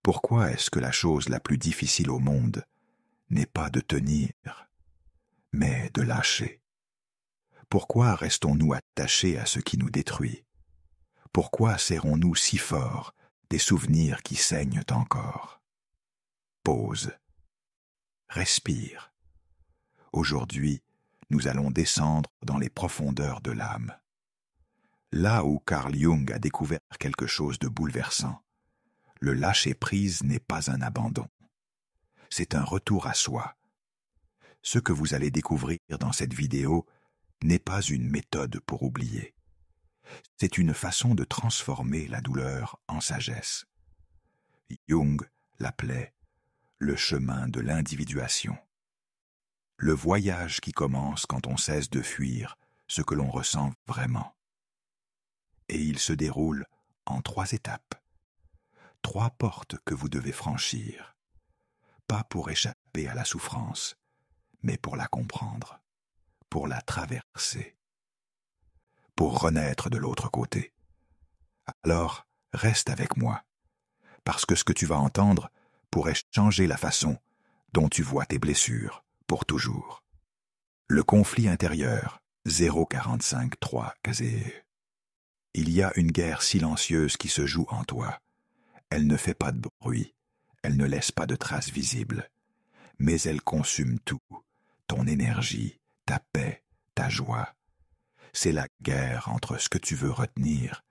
Pourquoi est-ce que la chose la plus difficile au monde n'est pas de tenir, mais de lâcher? Pourquoi restons-nous attachés à ce qui nous détruit? Pourquoi serrons-nous si fort des souvenirs qui saignent encore? Pause. Respire. Aujourd'hui, nous allons descendre dans les profondeurs de l'âme. Là où Carl Jung a découvert quelque chose de bouleversant, le lâcher-prise n'est pas un abandon. C'est un retour à soi. Ce que vous allez découvrir dans cette vidéo n'est pas une méthode pour oublier. C'est une façon de transformer la douleur en sagesse. Jung l'appelait le chemin de l'individuation. Le voyage qui commence quand on cesse de fuir ce que l'on ressent vraiment. Et il se déroule en 3 étapes. 3 portes que vous devez franchir. Pas pour échapper à la souffrance, mais pour la comprendre, pour la traverser, pour renaître de l'autre côté. Alors, reste avec moi, parce que ce que tu vas entendre pourrait changer la façon dont tu vois tes blessures pour toujours. Le conflit intérieur, 045-3 Kazé. Il y a une guerre silencieuse qui se joue en toi. Elle ne fait pas de bruit, elle ne laisse pas de traces visibles, mais elle consume tout, ton énergie, ta paix, ta joie. C'est la guerre entre ce que tu veux retenir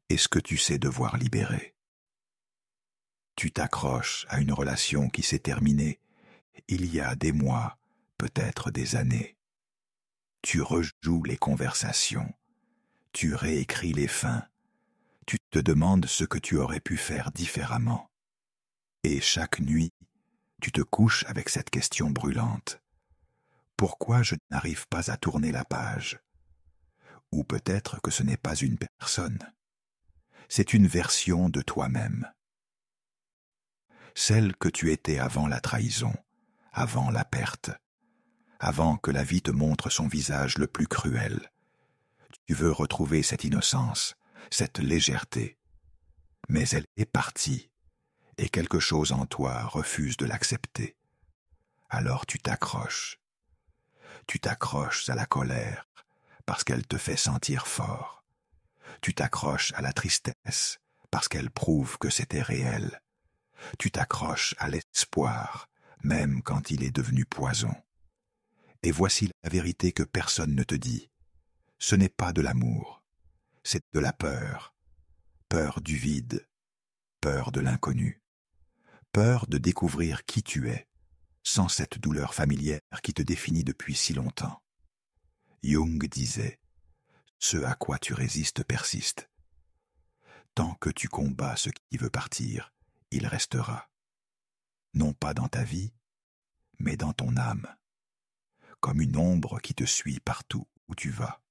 et ce que tu sais devoir libérer. Tu t'accroches à une relation qui s'est terminée il y a des mois, peut-être des années. Tu rejoues les conversations, tu réécris les fins, tu te demandes ce que tu aurais pu faire différemment. Et chaque nuit, tu te couches avec cette question brûlante. Pourquoi je n'arrive pas à tourner la page? Ou peut-être que ce n'est pas une personne. C'est une version de toi-même. Celle que tu étais avant la trahison, avant la perte, avant que la vie te montre son visage le plus cruel. Tu veux retrouver cette innocence, cette légèreté. Mais elle est partie, et quelque chose en toi refuse de l'accepter. Alors tu t'accroches. Tu t'accroches à la colère, parce qu'elle te fait sentir fort. Tu t'accroches à la tristesse, parce qu'elle prouve que c'était réel. Tu t'accroches à l'espoir, même quand il est devenu poison. Et voici la vérité que personne ne te dit. Ce n'est pas de l'amour, c'est de la peur. Peur du vide, peur de l'inconnu. Peur de découvrir qui tu es, sans cette douleur familière qui te définit depuis si longtemps. Jung disait, « Ce à quoi tu résistes persiste. Tant que tu combats ce qui veut partir, il restera. Non pas dans ta vie, mais dans ton âme, comme une ombre qui te suit partout où tu vas.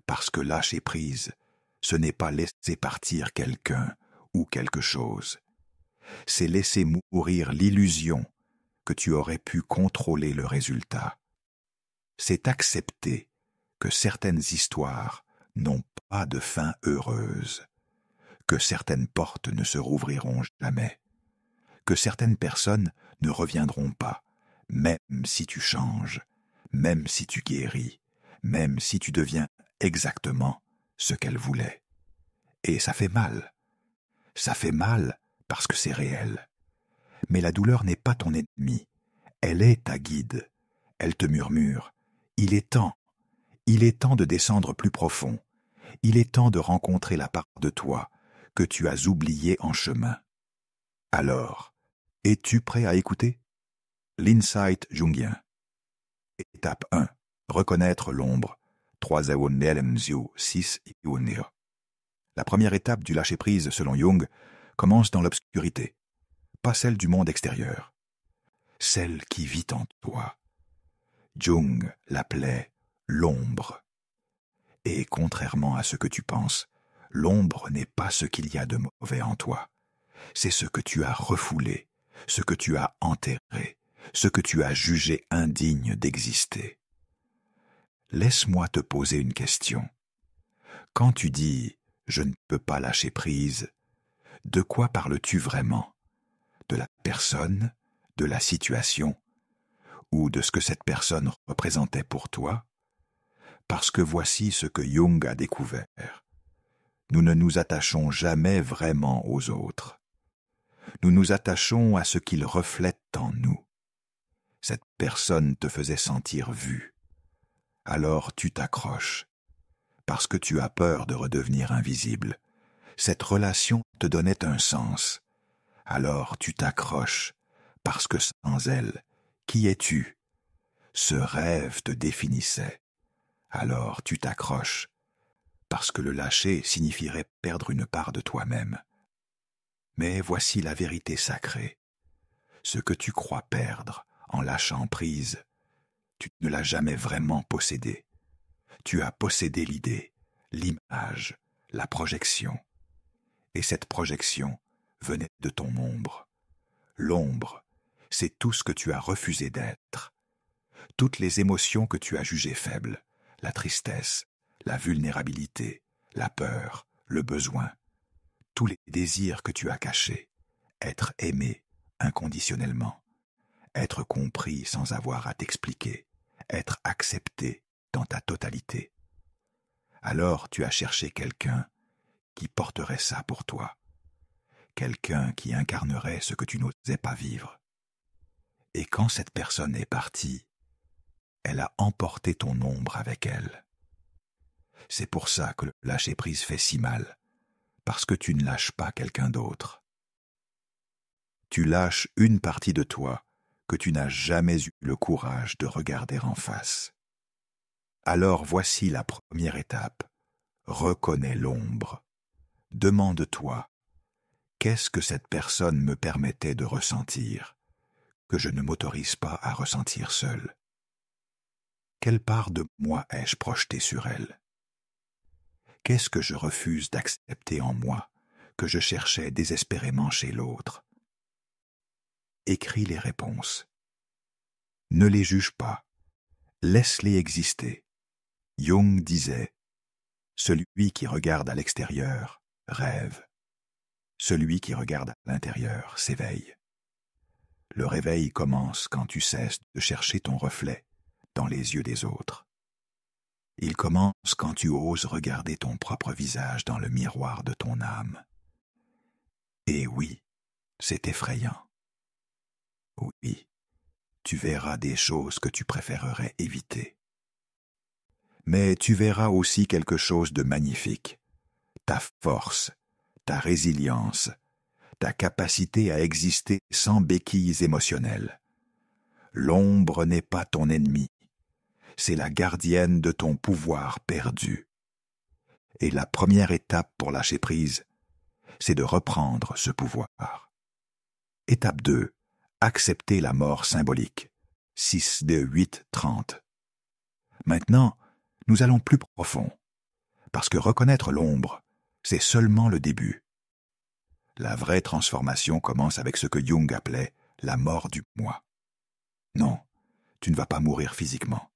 Parce que lâcher prise, ce n'est pas laisser partir quelqu'un ou quelque chose. C'est laisser mourir l'illusion que tu aurais pu contrôler le résultat. C'est accepter que certaines histoires n'ont pas de fin heureuse, que certaines portes ne se rouvriront jamais, que certaines personnes ne reviendront pas, même si tu changes, même si tu guéris, même si tu deviens exactement ce qu'elles voulaient. Et ça fait mal. Ça fait mal parce que c'est réel. Mais la douleur n'est pas ton ennemi. Elle est ta guide. Elle te murmure. Il est temps de descendre plus profond. Il est temps de rencontrer la part de toi que tu as oubliée en chemin. Alors, es-tu prêt à écouter? L'insight jungien. Étape 1. Reconnaître l'ombre. 3 6. La première étape du lâcher-prise, selon Jung, commence dans l'obscurité, pas celle du monde extérieur, celle qui vit en toi. Jung l'appelait l'ombre. Et contrairement à ce que tu penses, l'ombre n'est pas ce qu'il y a de mauvais en toi. C'est ce que tu as refoulé, ce que tu as enterré, ce que tu as jugé indigne d'exister. Laisse-moi te poser une question. Quand tu dis « je ne peux pas lâcher prise », de quoi parles-tu vraiment? de la personne, de la situation, ou de ce que cette personne représentait pour toi, parce que voici ce que Jung a découvert. Nous ne nous attachons jamais vraiment aux autres. Nous nous attachons à ce qu'ils reflètent en nous. Cette personne te faisait sentir vue. Alors tu t'accroches, parce que tu as peur de redevenir invisible. Cette relation te donnait un sens. Alors tu t'accroches, parce que sans elle, qui es-tu? Ce rêve te définissait. Alors tu t'accroches, parce que le lâcher signifierait perdre une part de toi-même. Mais voici la vérité sacrée. Ce que tu crois perdre en lâchant prise, tu ne l'as jamais vraiment possédé. Tu as possédé l'idée, l'image, la projection. Et cette projection venait de ton ombre. L'ombre, c'est tout ce que tu as refusé d'être. Toutes les émotions que tu as jugées faibles, la tristesse, la vulnérabilité, la peur, le besoin, tous les désirs que tu as cachés, être aimé inconditionnellement, être compris sans avoir à t'expliquer, être accepté dans ta totalité. Alors tu as cherché quelqu'un qui porterait ça pour toi, quelqu'un qui incarnerait ce que tu n'osais pas vivre. Et quand cette personne est partie, elle a emporté ton ombre avec elle. C'est pour ça que le lâcher-prise fait si mal, parce que tu ne lâches pas quelqu'un d'autre. Tu lâches une partie de toi que tu n'as jamais eu le courage de regarder en face. Alors voici la première étape. Reconnais l'ombre. Demande-toi, qu'est-ce que cette personne me permettait de ressentir, que je ne m'autorise pas à ressentir seul? Quelle part de moi ai-je projetée sur elle? Qu'est-ce que je refuse d'accepter en moi, que je cherchais désespérément chez l'autre? Écris les réponses. Ne les juge pas. Laisse-les exister. Jung disait, « Celui qui regarde à l'extérieur rêve. Celui qui regarde à l'intérieur s'éveille. » Le réveil commence quand tu cesses de chercher ton reflet dans les yeux des autres. Il commence quand tu oses regarder ton propre visage dans le miroir de ton âme. Et oui, c'est effrayant. Oui, tu verras des choses que tu préférerais éviter. Mais tu verras aussi quelque chose de magnifique. Ta force, ta résilience, ta capacité à exister sans béquilles émotionnelles. L'ombre n'est pas ton ennemi. C'est la gardienne de ton pouvoir perdu. Et la première étape pour lâcher prise, c'est de reprendre ce pouvoir. Étape 2. Accepter la mort symbolique. 6-8-30. Maintenant, nous allons plus profond, parce que reconnaître l'ombre, c'est seulement le début. La vraie transformation commence avec ce que Jung appelait la mort du moi. Non, tu ne vas pas mourir physiquement,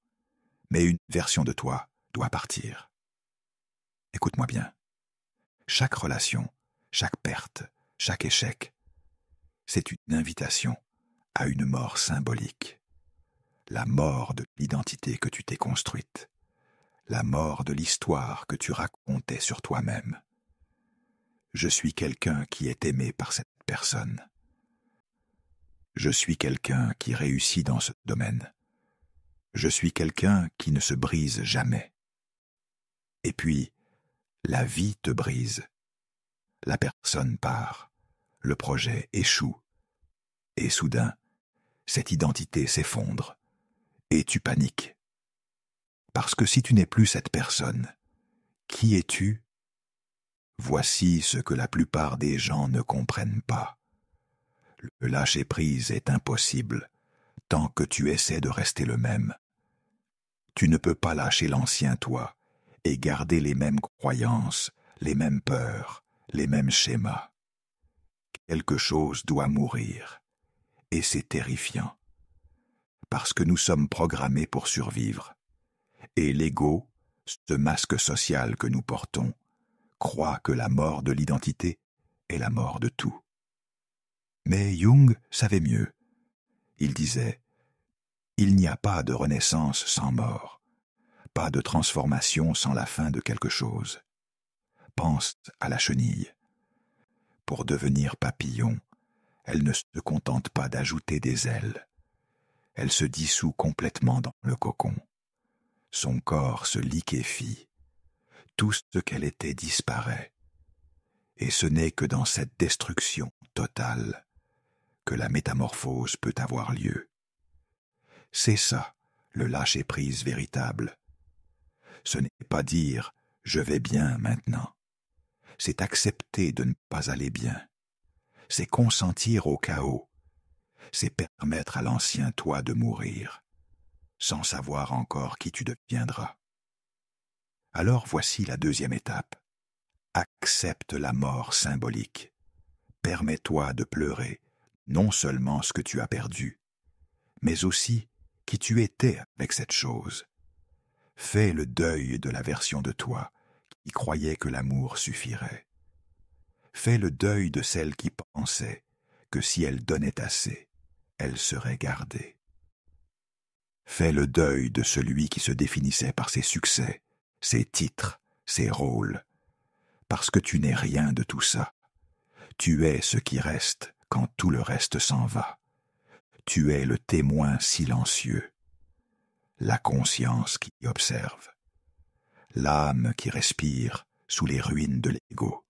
mais une version de toi doit partir. Écoute-moi bien. Chaque relation, chaque perte, chaque échec, c'est une invitation à une mort symbolique. La mort de l'identité que tu t'es construite. La mort de l'histoire que tu racontais sur toi-même. Je suis quelqu'un qui est aimé par cette personne. Je suis quelqu'un qui réussit dans ce domaine. Je suis quelqu'un qui ne se brise jamais. Et puis, la vie te brise. La personne part. Le projet échoue. Et soudain, cette identité s'effondre. Et tu paniques. Parce que si tu n'es plus cette personne, qui es-tu? Voici ce que la plupart des gens ne comprennent pas. Le lâcher-prise est impossible tant que tu essaies de rester le même. Tu ne peux pas lâcher l'ancien toi et garder les mêmes croyances, les mêmes peurs, les mêmes schémas. Quelque chose doit mourir. Et c'est terrifiant. Parce que nous sommes programmés pour survivre. Et l'ego, ce masque social que nous portons, croit que la mort de l'identité est la mort de tout. Mais Jung savait mieux. Il disait « Il n'y a pas de renaissance sans mort, pas de transformation sans la fin de quelque chose. Pense à la chenille. Pour devenir papillon, elle ne se contente pas d'ajouter des ailes. Elle se dissout complètement dans le cocon. Son corps se liquéfie. Tout ce qu'elle était disparaît. Et ce n'est que dans cette destruction totale que la métamorphose peut avoir lieu. C'est ça, le lâcher-prise véritable. Ce n'est pas dire « je vais bien maintenant ». C'est accepter de ne pas aller bien. C'est consentir au chaos. C'est permettre à l'ancien toi de mourir, sans savoir encore qui tu deviendras. Alors voici la deuxième étape. Accepte la mort symbolique. Permets-toi de pleurer non seulement ce que tu as perdu, mais aussi qui tu étais avec cette chose. Fais le deuil de la version de toi qui croyait que l'amour suffirait. Fais le deuil de celle qui pensait que si elle donnait assez, elle serait gardée. Fais le deuil de celui qui se définissait par ses succès, ses titres, ses rôles, parce que tu n'es rien de tout ça. Tu es ce qui reste quand tout le reste s'en va. Tu es le témoin silencieux, la conscience qui observe, l'âme qui respire sous les ruines de l'ego.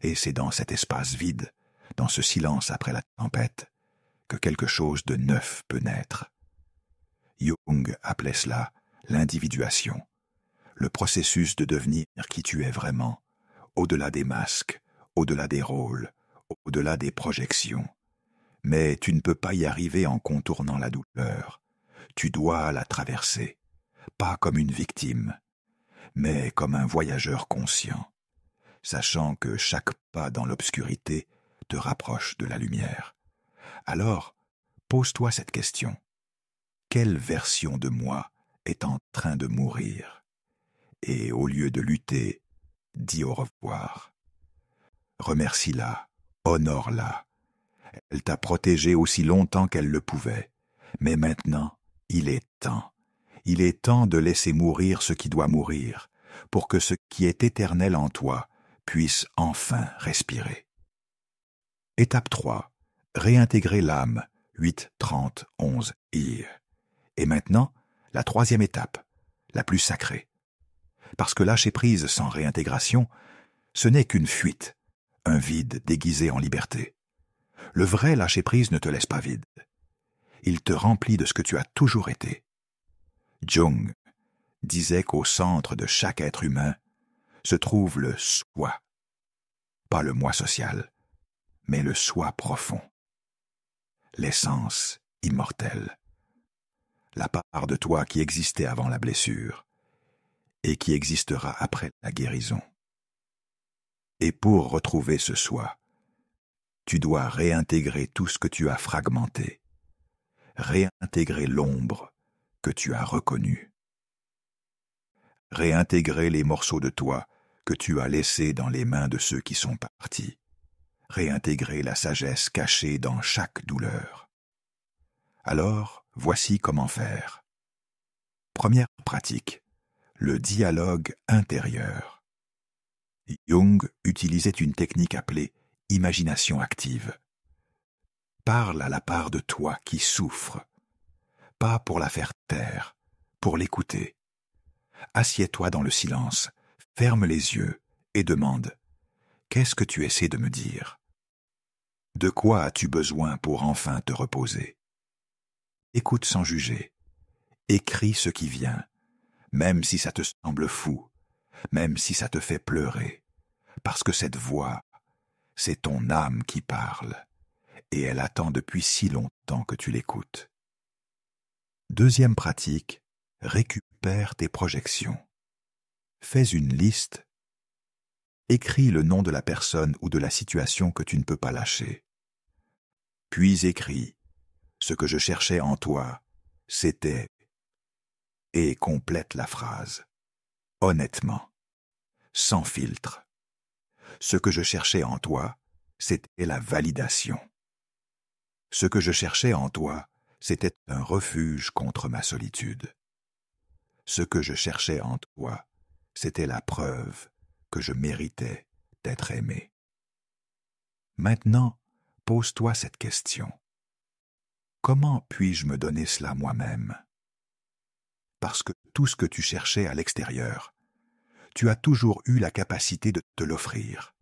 Et c'est dans cet espace vide, dans ce silence après la tempête, que quelque chose de neuf peut naître. Jung appelait cela l'individuation, le processus de devenir qui tu es vraiment, au-delà des masques, au-delà des rôles, au-delà des projections. Mais tu ne peux pas y arriver en contournant la douleur. Tu dois la traverser, pas comme une victime, mais comme un voyageur conscient, sachant que chaque pas dans l'obscurité te rapproche de la lumière. Alors, pose-toi cette question. Quelle version de moi est en train de mourir? Et au lieu de lutter, dis au revoir. Remercie-la, honore-la. Elle t'a protégé aussi longtemps qu'elle le pouvait. Mais maintenant, il est temps. Il est temps de laisser mourir ce qui doit mourir, pour que ce qui est éternel en toi puisse enfin respirer. Étape 3. Réintégrer l'âme. 8, 30, 11, ir. Et maintenant, la troisième étape, la plus sacrée. Parce que lâcher prise sans réintégration, ce n'est qu'une fuite, un vide déguisé en liberté. Le vrai lâcher-prise ne te laisse pas vide. Il te remplit de ce que tu as toujours été. Jung disait qu'au centre de chaque être humain se trouve le soi. Pas le moi social, mais le soi profond. L'essence immortelle. La part de toi qui existait avant la blessure et qui existera après la guérison. Et pour retrouver ce soi, tu dois réintégrer tout ce que tu as fragmenté, réintégrer l'ombre que tu as reconnue, réintégrer les morceaux de toi que tu as laissés dans les mains de ceux qui sont partis, réintégrer la sagesse cachée dans chaque douleur. Alors, voici comment faire. Première pratique, le dialogue intérieur. Jung utilisait une technique appelée imagination active. Parle à la part de toi qui souffre, pas pour la faire taire, pour l'écouter. Assieds-toi dans le silence, ferme les yeux et demande « Qu'est-ce que tu essaies de me dire ? De quoi as-tu besoin pour enfin te reposer ? Écoute sans juger. Écris ce qui vient, même si ça te semble fou, même si ça te fait pleurer, parce que cette voix, c'est ton âme qui parle, et elle attend depuis si longtemps que tu l'écoutes. Deuxième pratique, récupère tes projections. Fais une liste. Écris le nom de la personne ou de la situation que tu ne peux pas lâcher. Puis écris « Ce que je cherchais en toi, c'était… » et complète la phrase. Honnêtement, sans filtre. Ce que je cherchais en toi, c'était la validation. Ce que je cherchais en toi, c'était un refuge contre ma solitude. Ce que je cherchais en toi, c'était la preuve que je méritais d'être aimé. Maintenant, pose-toi cette question. Comment puis-je me donner cela moi-même? Parce que tout ce que tu cherchais à l'extérieur, tu as toujours eu la capacité de te l'offrir.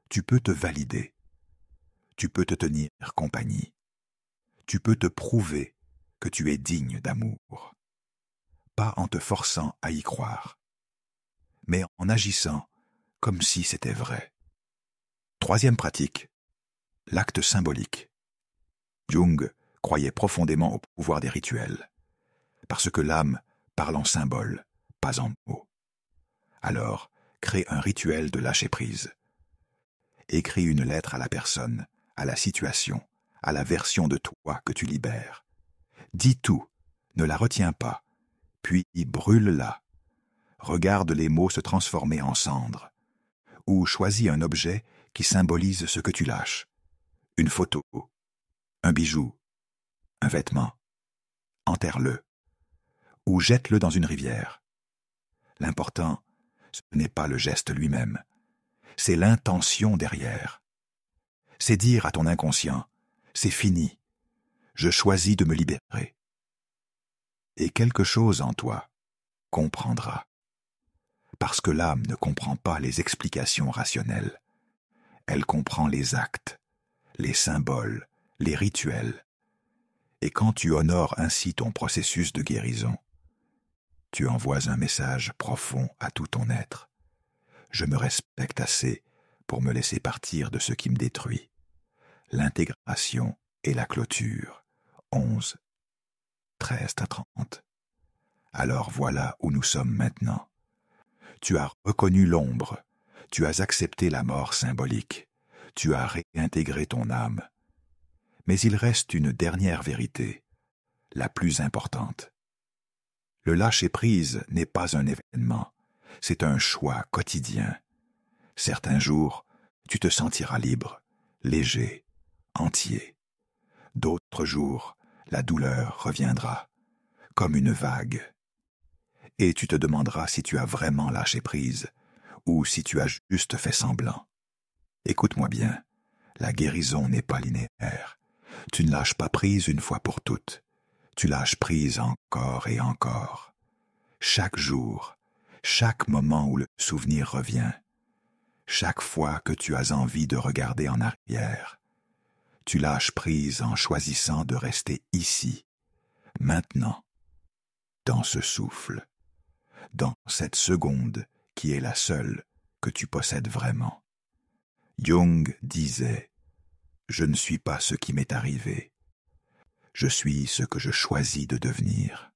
Tu peux te valider. Tu peux te tenir compagnie. Tu peux te prouver que tu es digne d'amour. Pas en te forçant à y croire, mais en agissant comme si c'était vrai. Troisième pratique, l'acte symbolique. Jung croyait profondément au pouvoir des rituels, parce que l'âme parle en symboles, pas en mots. Alors, crée un rituel de lâcher-prise. Écris une lettre à la personne, à la situation, à la version de toi que tu libères. Dis tout, ne la retiens pas, puis brûle-la. Regarde les mots se transformer en cendres. Ou choisis un objet qui symbolise ce que tu lâches. Une photo, un bijou, un vêtement. Enterre-le. Ou jette-le dans une rivière. L'important, ce n'est pas le geste lui-même, c'est l'intention derrière. C'est dire à ton inconscient, c'est fini, je choisis de me libérer. Et quelque chose en toi comprendra. Parce que l'âme ne comprend pas les explications rationnelles. Elle comprend les actes, les symboles, les rituels. Et quand tu honores ainsi ton processus de guérison, tu envoies un message profond à tout ton être. Je me respecte assez pour me laisser partir de ce qui me détruit. L'intégration et la clôture. 11, 13-30. Alors voilà où nous sommes maintenant. Tu as reconnu l'ombre, tu as accepté la mort symbolique, tu as réintégré ton âme. Mais il reste une dernière vérité, la plus importante. Le lâcher-prise n'est pas un événement, c'est un choix quotidien. Certains jours, tu te sentiras libre, léger, entier. D'autres jours, la douleur reviendra, comme une vague. Et tu te demanderas si tu as vraiment lâché prise, ou si tu as juste fait semblant. Écoute-moi bien, la guérison n'est pas linéaire. Tu ne lâches pas prise une fois pour toutes. Tu lâches prise encore et encore. Chaque jour, chaque moment où le souvenir revient, chaque fois que tu as envie de regarder en arrière, tu lâches prise en choisissant de rester ici, maintenant, dans ce souffle, dans cette seconde qui est la seule que tu possèdes vraiment. Jung disait « Je ne suis pas ce qui m'est arrivé, je suis ce que je choisis de devenir. »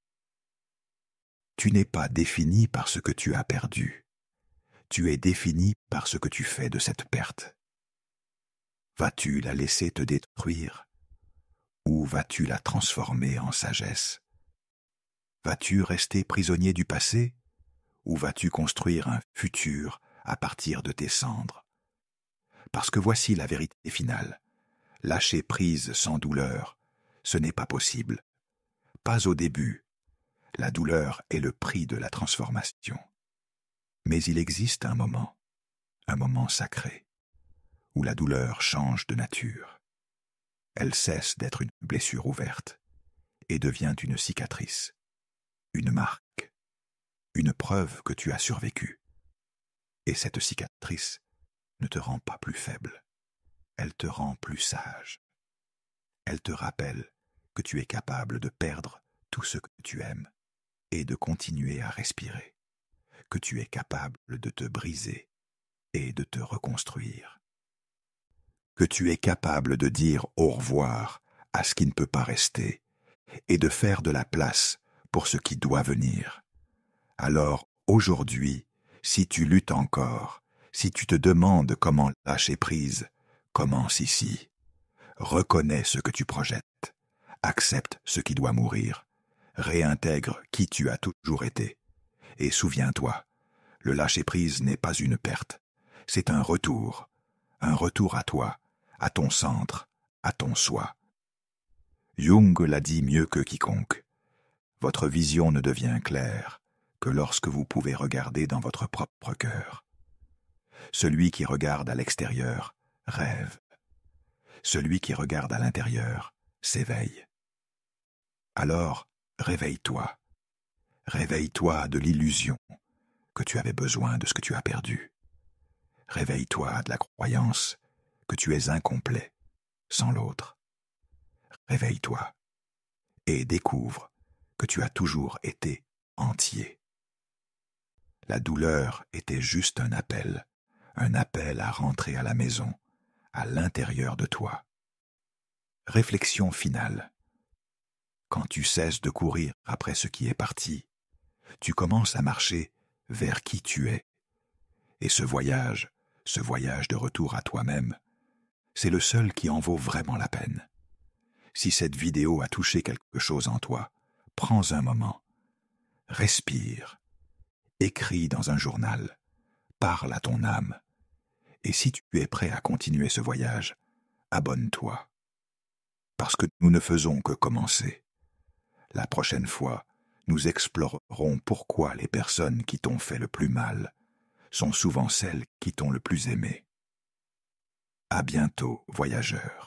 Tu n'es pas défini par ce que tu as perdu, tu es défini par ce que tu fais de cette perte. Vas-tu la laisser te détruire ou vas-tu la transformer en sagesse? Vas-tu rester prisonnier du passé ou vas-tu construire un futur à partir de tes cendres? Parce que voici la vérité finale. Lâcher prise sans douleur, ce n'est pas possible. Pas au début. La douleur est le prix de la transformation. Mais il existe un moment sacré, où la douleur change de nature. Elle cesse d'être une blessure ouverte et devient une cicatrice, une marque, une preuve que tu as survécu. Et cette cicatrice ne te rend pas plus faible, elle te rend plus sage. Elle te rappelle que tu es capable de perdre tout ce que tu aimes et de continuer à respirer, que tu es capable de te briser et de te reconstruire, que tu es capable de dire au revoir à ce qui ne peut pas rester et de faire de la place pour ce qui doit venir. Alors, aujourd'hui, si tu luttes encore, si tu te demandes comment lâcher prise, commence ici. Reconnais ce que tu projettes, accepte ce qui doit mourir, réintègre qui tu as toujours été. Et souviens-toi, le lâcher-prise n'est pas une perte, c'est un retour à toi, à ton centre, à ton soi. Jung l'a dit mieux que quiconque. Votre vision ne devient claire que lorsque vous pouvez regarder dans votre propre cœur. Celui qui regarde à l'extérieur rêve. Celui qui regarde à l'intérieur s'éveille. Alors, réveille-toi. Réveille-toi de l'illusion que tu avais besoin de ce que tu as perdu. Réveille-toi de la croyance que tu es incomplet sans l'autre. Réveille-toi et découvre que tu as toujours été entier. La douleur était juste un appel à rentrer à la maison, à l'intérieur de toi. Réflexion finale. Quand tu cesses de courir après ce qui est parti, tu commences à marcher vers qui tu es. Et ce voyage de retour à toi-même, c'est le seul qui en vaut vraiment la peine. Si cette vidéo a touché quelque chose en toi, prends un moment, respire, écris dans un journal, parle à ton âme. Et si tu es prêt à continuer ce voyage, abonne-toi. Parce que nous ne faisons que commencer. La prochaine fois, nous explorerons pourquoi les personnes qui t'ont fait le plus mal sont souvent celles qui t'ont le plus aimé. À bientôt, voyageurs.